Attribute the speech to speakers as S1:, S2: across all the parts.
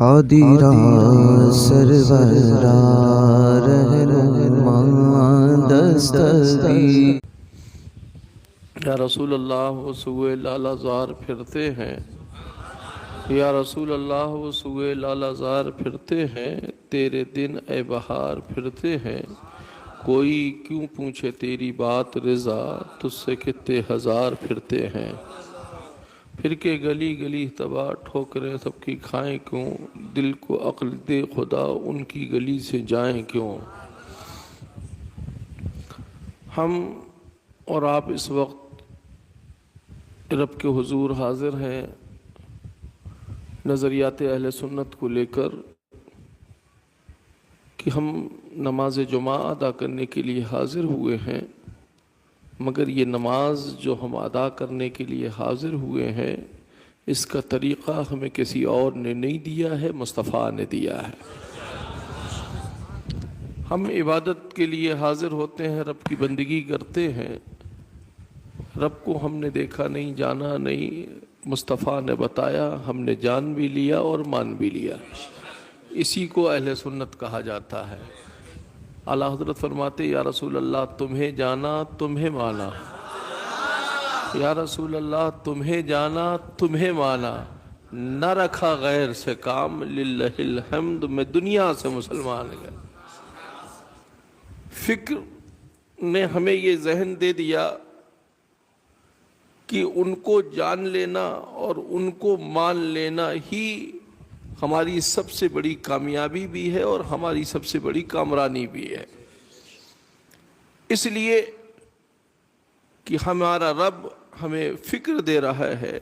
S1: قادرا سرورا رہنما دستگیر۔
S2: یا رسول اللہ وہ سوئے لالہ زار پھرتے ہیں، یا رسول اللہ وہ سوئے لالہ زار پھرتے ہیں، تیرے دن اے بہار پھرتے ہیں، کوئی کیوں پوچھے تیری بات رضا، تجھ سے کتے ہزار پھرتے ہیں۔ پھر کے گلی گلی تباہ ٹھوکریں سب کی کھائیں کیوں، دل کو عقل دے خدا ان کی گلی سے جائیں کیوں۔ ہم اور آپ اس وقت رب کے حضور حاضر ہیں نظریات اہل سنت کو لے کر کہ ہم نماز جمعہ ادا کرنے کے لیے حاضر ہوئے ہیں، مگر یہ نماز جو ہم ادا کرنے کے لیے حاضر ہوئے ہیں اس کا طریقہ ہمیں کسی اور نے نہیں دیا ہے، مصطفیٰ نے دیا ہے۔ ہم عبادت کے لیے حاضر ہوتے ہیں، رب کی بندگی کرتے ہیں، رب کو ہم نے دیکھا نہیں، جانا نہیں، مصطفیٰ نے بتایا، ہم نے جان بھی لیا اور مان بھی لیا، اسی کو اہل سنت کہا جاتا ہے۔ اعلیٰ حضرت فرماتے یا رسول اللہ تمہیں جانا تمہیں مانا، یا رسول اللہ تمہیں جانا تمہیں مانا، نہ رکھا غیر سے کام، للہ الحمد میں دنیا سے مسلمان گیا۔ فکر نے ہمیں یہ ذہن دے دیا کہ ان کو جان لینا اور ان کو مان لینا ہی ہماری سب سے بڑی کامیابی بھی ہے اور ہماری سب سے بڑی کامرانی بھی ہے، اس لیے کہ ہمارا رب ہمیں فکر دے رہا ہے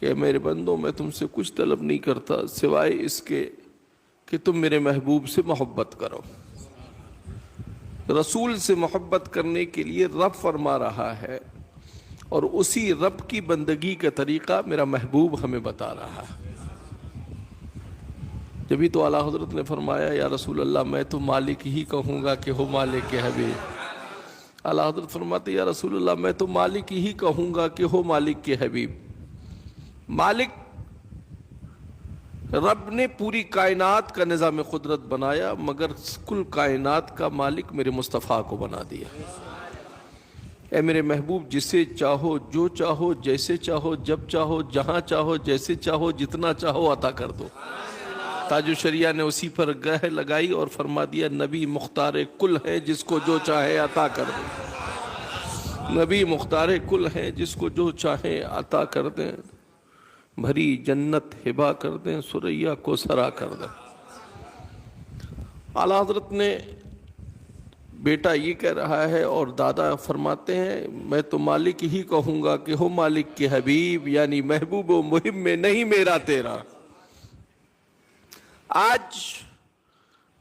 S2: کہ میرے بندوں میں تم سے کچھ طلب نہیں کرتا سوائے اس کے کہ تم میرے محبوب سے محبت کرو۔ رسول سے محبت کرنے کے لیے رب فرما رہا ہے اور اسی رب کی بندگی کا طریقہ میرا محبوب ہمیں بتا رہا ہے۔ جبھی تو اعلیٰ حضرت نے فرمایا یا رسول اللہ میں تو مالک ہی کہوں گا کہ ہو مالک کے حبیب۔ اعلیٰ حضرت فرماتے یا رسول اللہ میں تو مالک ہی کہوں گا کہ ہو مالک کے حبیب۔ مالک رب نے پوری کائنات کا نظام قدرت بنایا، مگر کل کائنات کا مالک میرے مصطفیٰ کو بنا دیا۔ اے میرے محبوب جسے چاہو جو چاہو جیسے چاہو جب چاہو جہاں چاہو جیسے چاہو جتنا چاہو عطا کر دو۔ تاج الشریعہ نے اسی پر گرہ لگائی اور فرما دیا نبی مختار کل ہے جس کو جو چاہے عطا کر دیں، نبی مختار کل ہے جس کو جو چاہے عطا کر دیں، بھری جنت ہبا کر دیں، سریا کو سرا کر دیں۔ اعلیٰ حضرت نے بیٹا یہ کہہ رہا ہے اور دادا فرماتے ہیں میں تو مالک ہی کہوں گا کہ ہو مالک کے حبیب، یعنی محبوب و مہم میں نہیں میرا تیرا۔ آج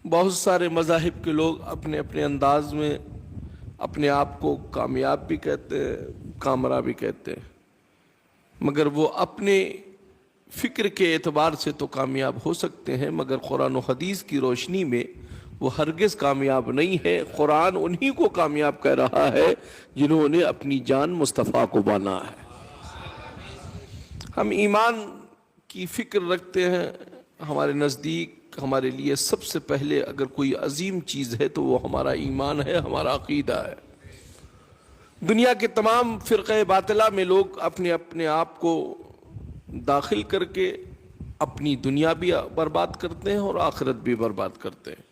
S2: بہت سارے مذاہب کے لوگ اپنے اپنے انداز میں اپنے آپ کو کامیاب بھی کہتے ہیں، کامرہ بھی کہتے ہیں، مگر وہ اپنے فکر کے اعتبار سے تو کامیاب ہو سکتے ہیں، مگر قرآن و حدیث کی روشنی میں وہ ہرگز کامیاب نہیں ہے۔ قرآن انہی کو کامیاب کہہ رہا ہے جنہوں نے اپنی جان مصطفیٰ کو بانا ہے۔ ہم ایمان کی فکر رکھتے ہیں، ہمارے نزدیک ہمارے لیے سب سے پہلے اگر کوئی عظیم چیز ہے تو وہ ہمارا ایمان ہے، ہمارا عقیدہ ہے۔ دنیا کے تمام فرقہ باطلہ میں لوگ اپنے اپنے آپ کو داخل کر کے اپنی دنیا بھی برباد کرتے ہیں اور آخرت بھی برباد کرتے ہیں۔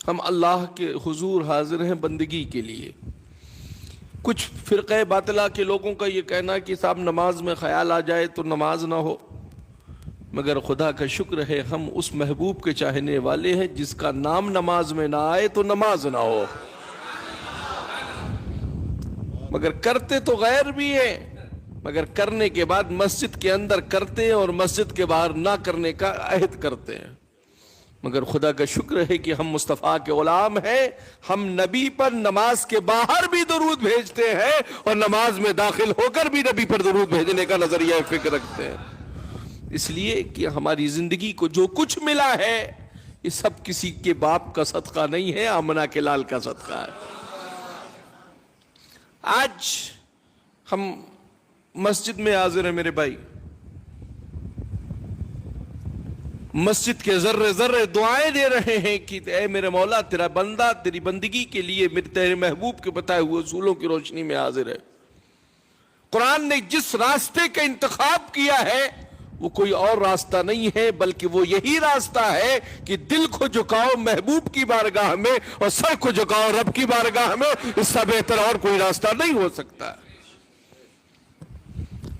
S2: ہم اللہ کے حضور حاضر ہیں بندگی کے لیے۔ کچھ فرقہ باطلہ کے لوگوں کا یہ کہنا کہ صاحب نماز میں خیال آ جائے تو نماز نہ ہو، مگر خدا کا شکر ہے ہم اس محبوب کے چاہنے والے ہیں جس کا نام نماز میں نہ آئے تو نماز نہ ہو، مگر کرتے تو غیر بھی ہیں، مگر کرنے کے بعد مسجد کے اندر کرتے ہیں اور مسجد کے باہر نہ کرنے کا عہد کرتے ہیں۔ مگر خدا کا شکر ہے کہ ہم مصطفیٰ کے غلام ہیں، ہم نبی پر نماز کے باہر بھی درود بھیجتے ہیں اور نماز میں داخل ہو کر بھی نبی پر درود بھیجنے کا نظریہ فکر رکھتے ہیں، اس لیے کہ ہماری زندگی کو جو کچھ ملا ہے یہ سب کسی کے باپ کا صدقہ نہیں ہے، آمنہ کے لال کا صدقہ ہے۔ آج ہم مسجد میں حاضر ہیں میرے بھائی، مسجد کے ذرے ذرے دعائیں دے رہے ہیں کہ اے میرے مولا تیرا بندہ تیری بندگی کے لیے میرے تیرے محبوب کے بتائے ہوئے اصولوں کی روشنی میں حاضر ہے۔ قرآن نے جس راستے کا انتخاب کیا ہے وہ کوئی اور راستہ نہیں ہے، بلکہ وہ یہی راستہ ہے کہ دل کو جھکاؤ محبوب کی بارگاہ میں اور سر کو جھکاؤ رب کی بارگاہ میں، اس سے بہتر اور کوئی راستہ نہیں ہو سکتا۔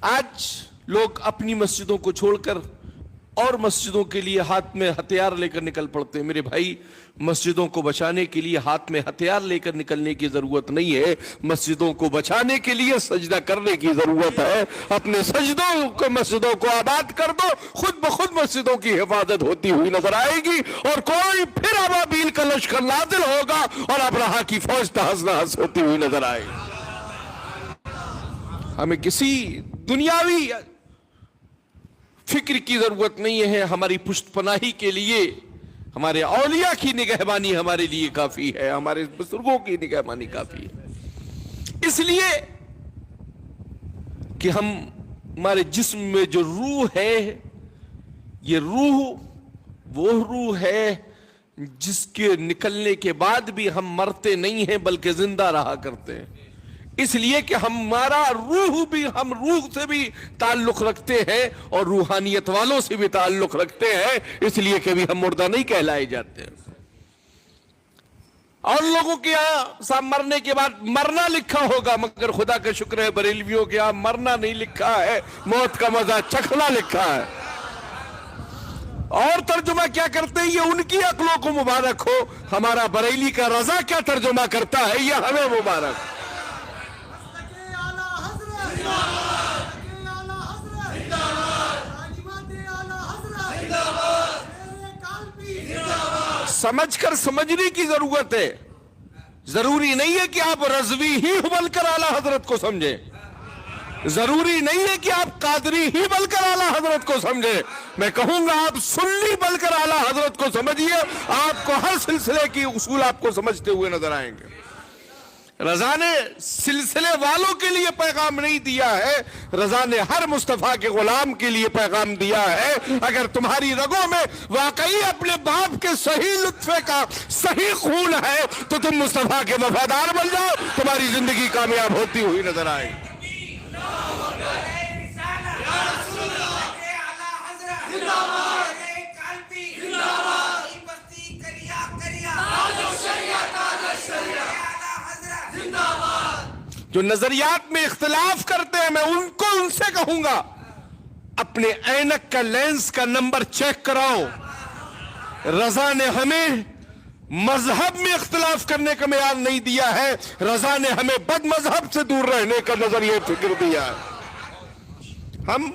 S2: آج لوگ اپنی مسجدوں کو چھوڑ کر اور مسجدوں کے لیے ہاتھ میں ہتھیار لے کر نکل پڑتے ہیں۔ میرے بھائی، مسجدوں کو بچانے کے لیے ہاتھ میں ہتھیار لے کر نکلنے کی ضرورت نہیں ہے، مسجدوں کو بچانے کے لیے سجدہ کرنے کی ضرورت ہے۔ اپنے سجدوں کو مسجدوں کو آباد کر دو، خود بخود مسجدوں کی حفاظت ہوتی ہوئی نظر آئے گی، اور کوئی پھر ابابیل کا لشکر نازل ہوگا اور ابرہا کی فوج تہس نہس ہوتی ہوئی نظر آئے گی۔ ہمیں کسی دنیاوی فکر کی ضرورت نہیں ہے، ہماری پشت پناہی کے لیے ہمارے اولیاء کی نگہبانی ہمارے لیے کافی ہے، ہمارے بزرگوں کی نگہبانی کافی ہے۔ اس لیے کہ ہمارے جسم میں جو روح ہے، یہ روح وہ روح ہے جس کے نکلنے کے بعد بھی ہم مرتے نہیں ہیں بلکہ زندہ رہا کرتے ہیں۔ اس لیے کہ ہمارا روح بھی، ہم روح سے بھی تعلق رکھتے ہیں اور روحانیت والوں سے بھی تعلق رکھتے ہیں، اس لیے کہ بھی ہم مردہ نہیں کہلائے جاتے ہیں۔ اور لوگوں کے یہاں مرنے کے بعد مرنا لکھا ہوگا، مگر خدا کا شکر ہے بریلویوں کے یہاں مرنا نہیں لکھا ہے، موت کا مزہ چکھنا لکھا ہے۔ اور ترجمہ کیا کرتے ہیں؟ یہ ان کی عقلوں کو مبارک ہو، ہمارا بریلی کا رضا کیا ترجمہ کرتا ہے، یہ ہمیں مبارک۔ سمجھ کر سمجھنے کی ضرورت ہے، ضروری نہیں ہے کہ آپ رضوی ہی بن کر اعلیٰ حضرت کو سمجھیں، ضروری نہیں ہے کہ آپ قادری ہی بن کر اعلیٰ حضرت کو سمجھیں۔ میں کہوں گا آپ سنی بن کر اعلیٰ حضرت کو سمجھیے، آپ کو ہر سلسلے کی اصول آپ کو سمجھتے ہوئے نظر آئیں گے۔ رضا نے سلسلے والوں کے لیے پیغام نہیں دیا ہے، رضا نے ہر مصطفیٰ کے غلام کے لیے پیغام دیا ہے۔ اگر تمہاری رگوں میں واقعی اپنے باپ کے صحیح لطفے کا صحیح خون ہے تو تم مصطفیٰ کے وفادار بن جاؤ، تمہاری زندگی کامیاب ہوتی ہوئی نظر آئے۔ جو نظریات میں اختلاف کرتے ہیں، میں ان سے کہوں گا اپنے اینک کا لینس کا نمبر چیک کراؤ۔ رضا نے ہمیں مذہب میں اختلاف کرنے کا معیار نہیں دیا ہے، رضا نے ہمیں بد مذہب سے دور رہنے کا نظریہ فکر دیا ہے۔ ہم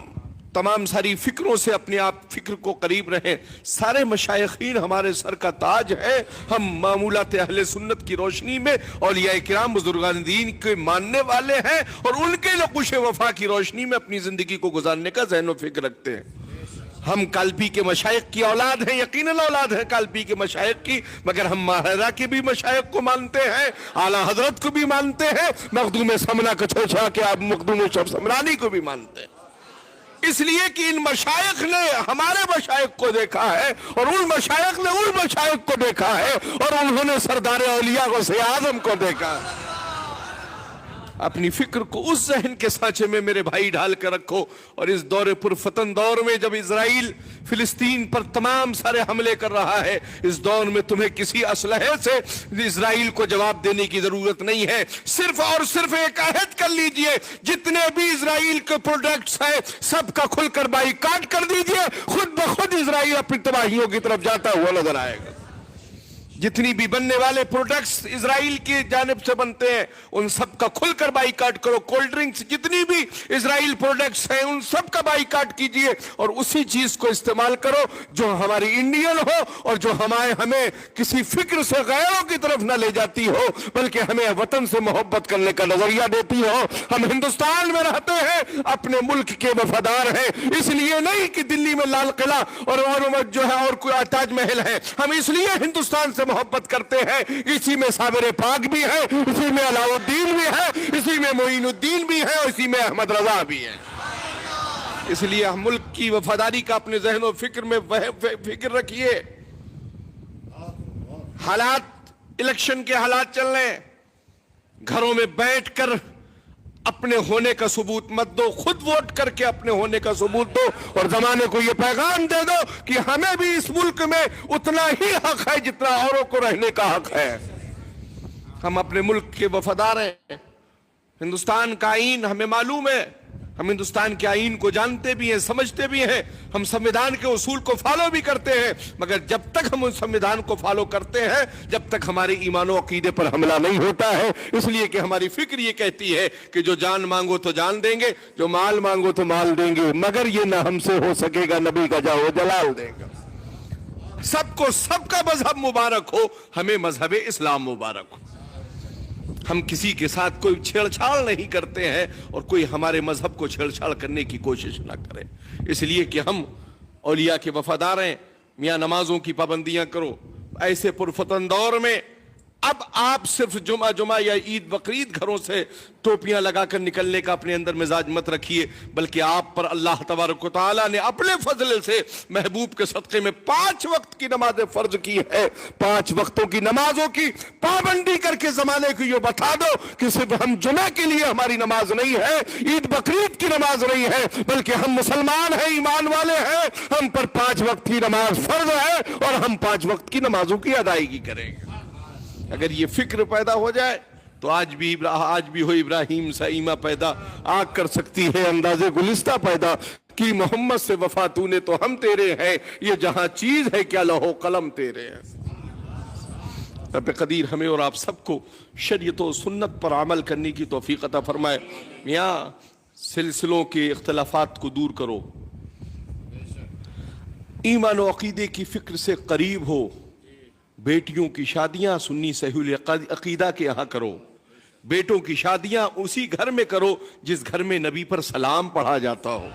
S2: تمام ساری فکروں سے اپنے آپ فکر کو قریب رہیں۔ سارے مشائخین ہمارے سر کا تاج ہے، ہم معمولات اہل سنت کی روشنی میں اولیاء کرام بزرگان دین کے ماننے والے ہیں، اور ان کے نقوش وفا کی روشنی میں اپنی زندگی کو گزارنے کا ذہن و فکر رکھتے ہیں۔ ہم کالپی کے مشائخ کی اولاد ہیں، یقیناً اولاد ہیں کالپی کے مشائخ کی، مگر ہم ماہرہ کے بھی مشائخ کو مانتے ہیں، اعلیٰ حضرت کو بھی مانتے ہیں، مخدوم سمنا کچھوچھا کے آپ مخدوم شب سمرانی کو بھی مانتے ہیں۔ اس لیے کہ ان مشائخ نے ہمارے مشائخ کو دیکھا ہے، اور ان مشائخ نے ان مشائخ کو دیکھا ہے، اور انہوں نے سردار اولیاء غوث اعظم کو دیکھا ہے۔ اپنی فکر کو اس ذہن کے سانچے میں میرے بھائی ڈھال کر رکھو، اور اس دور پرفتن دور میں جب اسرائیل فلسطین پر تمام سارے حملے کر رہا ہے، اس دور میں تمہیں کسی اسلحے سے اسرائیل کو جواب دینے کی ضرورت نہیں ہے، صرف اور صرف ایک عہد کر لیجئے، جتنے بھی اسرائیل کے پروڈکٹس ہیں سب کا کھل کر بائیکاٹ کر دیجئے، خود بخود اسرائیل اپنی تباہیوں کی طرف جاتا ہوا نظر آئے گا۔ جتنی بھی بننے والے پروڈکٹس اسرائیل کی جانب سے بنتے ہیں ان سب کا کھل کر بائیکاٹ کرو، کولڈ ڈرنکس جتنی بھی اسرائیل پروڈکٹس ہیں ان سب کا بائیکاٹ کیجئے، اور اسی چیز کو استعمال کرو جو ہماری انڈین ہو، اور جو ہمیں کسی فکر سے غیروں کی طرف نہ لے جاتی ہو بلکہ ہمیں وطن سے محبت کرنے کا نظریہ دیتی ہو۔ ہم ہندوستان میں رہتے ہیں، اپنے ملک کے وفادار ہیں، اس لیے نہیں کہ دلی میں لال قلعہ اور جو ہے اور کوئی تاج محل ہے، ہم اس لیے ہندوستان سے محبت کرتے ہیں، اسی میں صابر پاک بھی ہے، اسی میں علاؤ الدین بھی ہے، اسی میں معین الدین بھی ہے، اور اسی میں احمد رضا بھی ہے۔ اس لیے ہم ملک کی وفاداری کا اپنے ذہن و فکر میں فکر رکھیے. حالات الیکشن کے حالات چل رہے ہیں, گھروں میں بیٹھ کر اپنے ہونے کا ثبوت مت دو, خود ووٹ کر کے اپنے ہونے کا ثبوت دو, اور زمانے کو یہ پیغام دے دو کہ ہمیں بھی اس ملک میں اتنا ہی حق ہے جتنا اوروں کو رہنے کا حق ہے. ہم اپنے ملک کے وفادار ہیں. ہندوستان کا آئین ہمیں معلوم ہے, ہم ہندوستان کے آئین کو جانتے بھی ہیں, سمجھتے بھی ہیں, ہم سنویدھان کے اصول کو فالو بھی کرتے ہیں, مگر جب تک ہم ان سنویدھان کو فالو کرتے ہیں جب تک ہمارے ایمان و عقیدے پر حملہ نہیں ہوتا ہے. اس لیے کہ ہماری فکر یہ کہتی ہے کہ جو جان مانگو تو جان دیں گے, جو مال مانگو تو مال دیں گے, مگر یہ نہ ہم سے ہو سکے گا نبی کا جاؤ جلال دیں گا. سب کو سب کا مذہب مبارک ہو, ہمیں مذہب اسلام مبارک ہو. ہم کسی کے ساتھ کوئی چھیڑ چھاڑ نہیں کرتے ہیں اور کوئی ہمارے مذہب کو چھیڑ چھاڑ کرنے کی کوشش نہ کرے. اس لیے کہ ہم اولیاء کے وفادار ہیں. میاں نمازوں کی پابندیاں کرو. ایسے پرفتن دور میں اب آپ صرف جمعہ یا عید بقرعید گھروں سے ٹوپیاں لگا کر نکلنے کا اپنے اندر مزاج مت رکھیے, بلکہ آپ پر اللہ تبارک و تعالیٰ نے اپنے فضل سے محبوب کے صدقے میں 5 وقت کی نمازیں فرض کی ہے. 5 وقتوں کی نمازوں کی پابندی کر کے زمانے کو یہ بتا دو کہ صرف ہم جمعہ کے لیے ہماری نماز نہیں ہے, عید بقرعید کی نماز نہیں ہے, بلکہ ہم مسلمان ہیں, ایمان والے ہیں, ہم پر 5 وقت کی نماز فرض ہے اور ہم 5 وقت کی نمازوں کی ادائیگی کریں گے. اگر یہ فکر پیدا ہو جائے تو آج بھی ہو ابراہیم سا ایمہ پیدا, آگ کر سکتی ہے انداز گلستہ پیدا, کہ محمد سے وفا تو نے تو ہم تیرے ہیں, یہ جہاں چیز ہے کیا لوح و قلم تیرے ہیں. رب قدیر ہمیں اور آپ سب کو شریعت و سنت پر عمل کرنے کی توفیق عطا فرمائے. میاں سلسلوں کے اختلافات کو دور کرو, ایمان و عقیدے کی فکر سے قریب ہو. بیٹیوں کی شادیاں سنی صحیح عقیدہ کے یہاں کرو, بیٹوں کی شادیاں اسی گھر میں کرو جس گھر میں نبی پر سلام پڑھا جاتا ہو.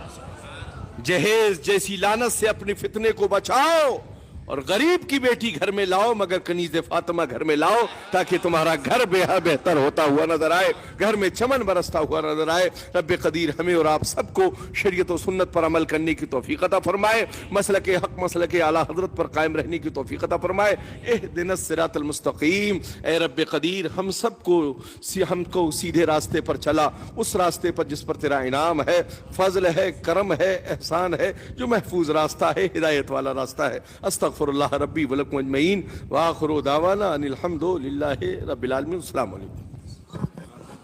S2: جہیز جیسی لعنت سے اپنے فتنے کو بچاؤ, اور غریب کی بیٹی گھر میں لاؤ مگر کنیز فاطمہ گھر میں لاؤ, تاکہ تمہارا گھر بہتر ہوتا ہوا نظر آئے, گھر میں چمن برستا ہوا نظر آئے. رب قدیر ہمیں اور آپ سب کو شریعت و سنت پر عمل کرنے کی توفیق عطا فرمائے, مسلک حق مسلک اعلیٰ حضرت پر قائم رہنے کی توفیق عطا فرمائے. اہدنا الصراط المستقیم, اے رب قدیر ہم کو سیدھے راستے پر چلا, اس راستے پر جس پر تیرا انعام ہے, فضل ہے, کرم ہے, احسان ہے, جو محفوظ راستہ ہے, ہدایت والا راستہ ہے. استغفر اللہ ربی ولکم اجمعین, وآخر دعوانا ان الحمد للہ رب العالمین. السلام علیکم.